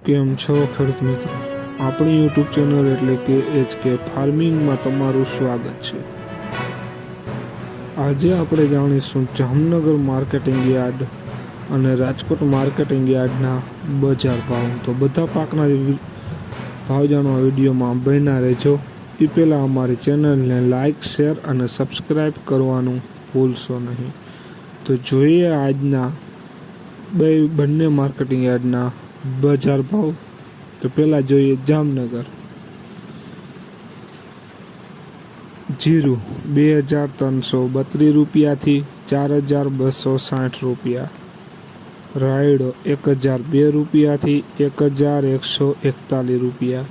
કેમ છો ખેડૂત મિત્રો? આપણી યુટ્યુબ ચેનલ એટલે કે HK ફાર્મિંગમાં તમારું સ્વાગત છે। આજે આપણે જાણીશું જામનગર માર્કેટિંગ યાર્ડ અને રાજકોટ માર્કેટિંગ યાર્ડના બજાર ભાવ। તો બધા પાકના ભાવ જાણવા વિડીયોમાં બન્યા રહેજો। એ પહેલાં અમારી ચેનલને લાઇક, શેર અને સબસ્ક્રાઈબ કરવાનું ભૂલશો નહીં। તો જોઈએ આજના બંને માર્કેટિંગ યાર્ડના બજાર ભાવ। તો પહેલાં જોઈએ જામનગર। જીરું 2332 રૂપિયાથી 4260 રૂપિયા। રાયડો 1002 રૂપિયાથી 1141 રૂપિયા।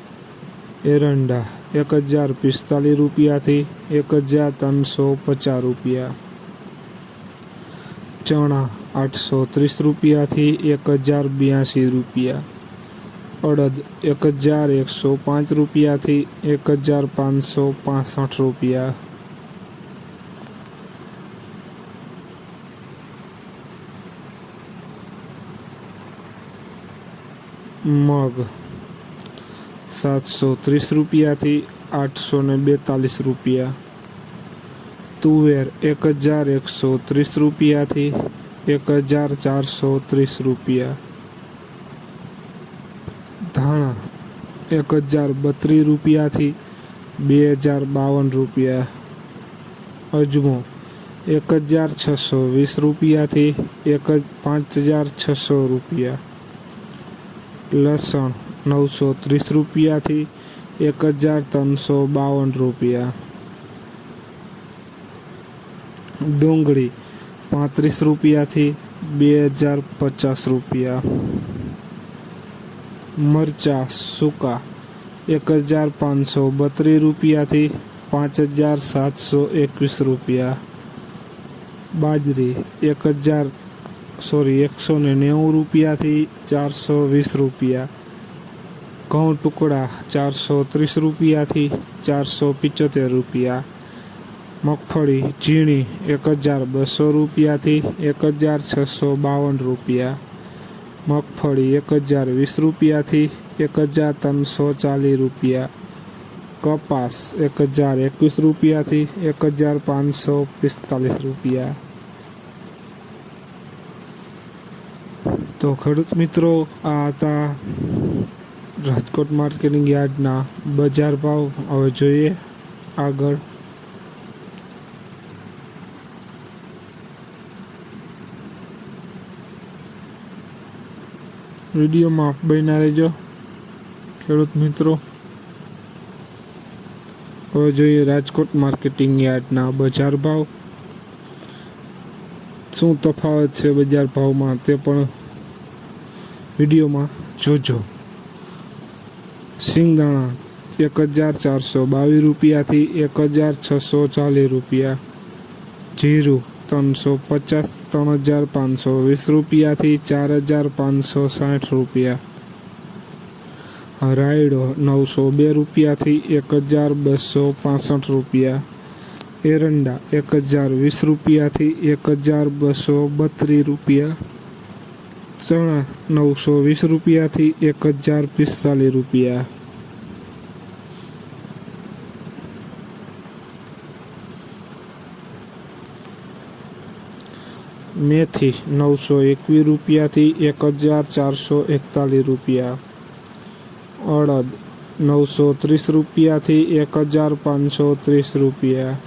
એરંડા 1045 રૂપિયાથી 1350 રૂપિયા। ચણા 830 રૂપિયાથી 1082 રૂપિયા। અડદ 1105 રૂપિયાથી 1565 રૂપિયા। મગ 730 રૂપિયાથી 842 રૂપિયા। તુવેર 1130 રૂપિયાથી 1430 રૂપિયા। ધાણા 1032 રૂપિયાથી 2052 રૂપિયા। અજમો 1620 રૂપિયાથી 5600 રૂપિયા। લસણ 930 રૂપિયાથી 1352 રૂપિયા। ડુંગળી 35 રૂપિયાથી 2050 રૂપિયા। મરચા સૂકા 1532 રૂપિયાથી 5721 રૂપિયા। બાજરી 190 રૂપિયાથી 420 રૂપિયા। ઘઉં ટુકડા 430 રૂપિયાથી 475 રૂપિયા। મગફળી ઝીણી 1200 રૂપિયાથી 1652 રૂપિયા। મગફળી 1020 રૂપિયાથી 1340 રૂપિયા। કપાસ 1021 રૂપિયાથી 1545 રૂપિયા। તો ખેડૂત મિત્રો, આ હતા રાજકોટ માર્કેટિંગ યાર્ડના બજાર ભાવ। હવે જોઈએ આગળ। વિડીયોમાં બન્યા રહેજો ખેડૂત મિત્રો। હવે જોઈએ રાજકોટ માર્કેટિંગ યાર્ડના બજાર ભાવ। શું તફાવત છે બજાર ભાવમાં તે પણ વિડીયોમાં જોજો। સિંગદાણા 1422 રૂપિયાથી 1640 રૂપિયા। જીરું 350 3520 રૂપિયાથી 4560 રૂપિયા। રાયડો 902 રૂપિયાથી 1265 રૂપિયા। એરંડા 1020 રૂપિયાથી 1232 રૂપિયા। ચણા 920 રૂપિયાથી 1045 રૂપિયા। મેથી 921 રૂપિયાથી 1441 રૂપિયા। અડદ 930 રૂપિયાથી 1530 રૂપિયા।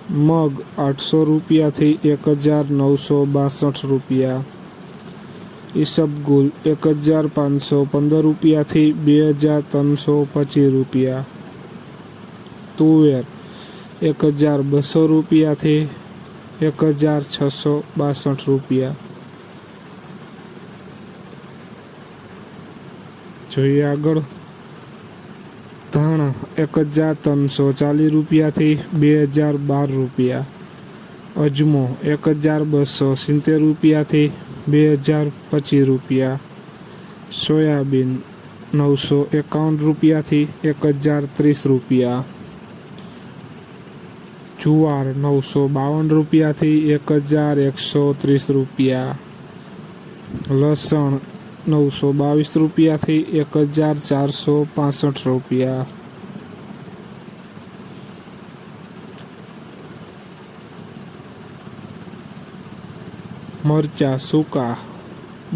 મગ 800 રૂપિયાથી 1962 રૂપિયા। ઈસબગુલ 1515 રૂપિયાથી 2325 રૂપિયા। તુવેર 1200 રૂપિયાથી 1662 રૂપિયા। જોઈએ આગળ। ધાણા 1340 રૂપિયાથી 2012 રૂપિયા। અજમો 1270 રૂપિયાથી 2025 રૂપિયા। સોયાબીન 951 રૂપિયાથી 1030 રૂપિયા। જુવાર 952 રૂપિયાથી 1130 રૂપિયા। લસણ 922 રૂપિયાથી 1465 રૂપિયા। મરચા સૂકા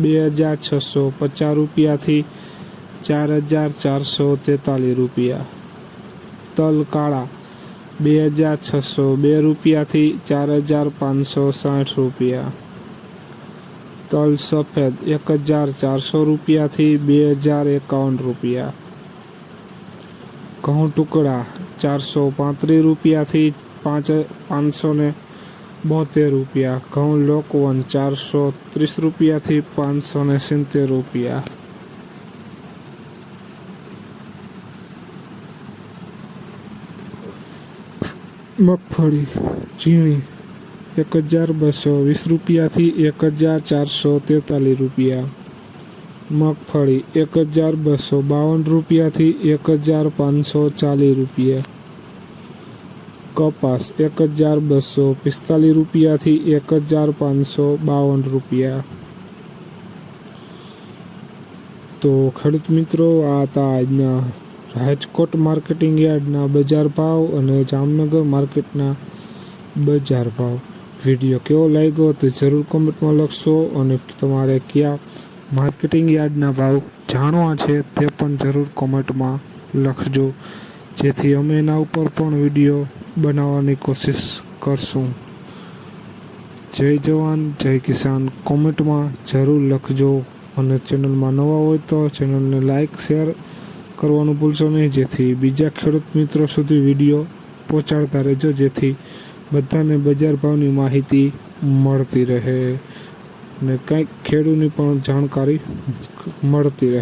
2650 રૂપિયાથી 4443 રૂપિયા। તલ કાળા 2602 રૂપિયાથી 4560 રૂપિયા। તલ સફેદ 1400 રૂપિયાથી 2051 રૂપિયા। ઘઉં ટુકડા 435 રૂપિયાથી 572 રૂપિયા। ઘઉં લોકવન 430 રૂપિયાથી 570 રૂપિયા। મગફળી ઝીણી 1220 રૂપિયાથી 1443 રૂપિયા। મગફળી 1252 રૂપિયાથી 1540 રૂપિયા। કપાસ 1245 રૂપિયાથી 1552 રૂપિયા। તો ખેડૂત મિત્રો, આ હતા આજના રાજકોટ માર્કેટિંગ યાર્ડના બજાર ભાવ અને જામનગર માર્કેટના બજાર ભાવ। વિડીયો કેવો લાગ્યો તે જરૂર કોમેન્ટમાં લખશો, અને તમારે કયા માર્કેટિંગ યાર્ડના ભાવ જાણવા છે તે પણ જરૂર કોમેન્ટમાં લખજો, જેથી અમે એના ઉપર પણ વિડીયો બનાવવાની કોશિશ કરશું। જય જવાન જય કિસાન કોમેન્ટમાં જરૂર લખજો, અને ચેનલમાં નવા હોય તો ચેનલને લાઈક શેર કરવાનું ભૂલશો નહીં, જેથી બીજા ખેડૂત મિત્રો સુધી વિડીયો પહોંચાડતા રહેજો, જેથી બધાને બજાર ભાવની માહિતી મળતી રહે અને કંઈક ખેડૂતની પણ જાણકારી મળતી રહે।